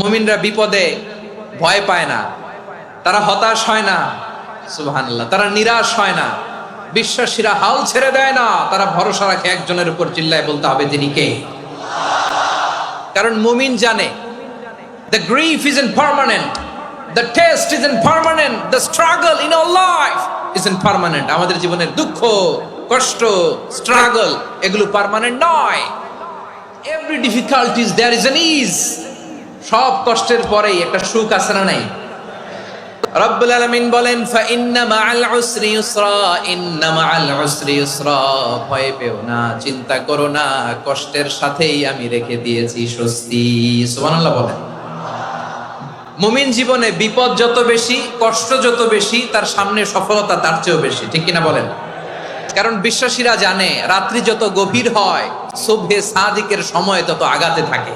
মুমিনরা বিপদে ভয় পায় না, তারা হতাশ হয় না, সুবহানাল্লাহ, তারা নিরাশ হয় না, বিশ্বাসীরা হাল ছেড়ে দেয় না, তারা ভরসা রাখে একজনের উপর। চিল্লায় বলতে হবে তিনি কে। কারণ মুমিন জানে the grief isn't permanent, the test isn't permanent, the struggle in our life isn't permanent. আমাদের জীবনের দুঃখ, কষ্ট, স্ট্রাগল এগুলো পার্মানেন্ট নয়। every difficulties there is an ease. সব কষ্টের পরেই একটা সুখ আছে না নাই? রব্বুল আলামিন বলেন ফা ইন্না মাআল উসরি ইউসরা, ইন্না মাআল উসরি ইউসরা, ভয় পেও না, চিন্তা করো না, কষ্টের সাথেই আমি রেখে দিয়েছি স্বস্তি। সুবহানাল্লাহ বলেন। মুমিন জীবনে বিপদ যত বেশি, কষ্ট যত বেশি, তার সামনে সফলতা তার চেয়েও বেশি, ঠিক কিনা বলেন? কারণ বিশ্বাসীরা জানে রাত্রি যত গভীর হয়, সুবহে সাদিকের সময় তত আগাতে থাকে।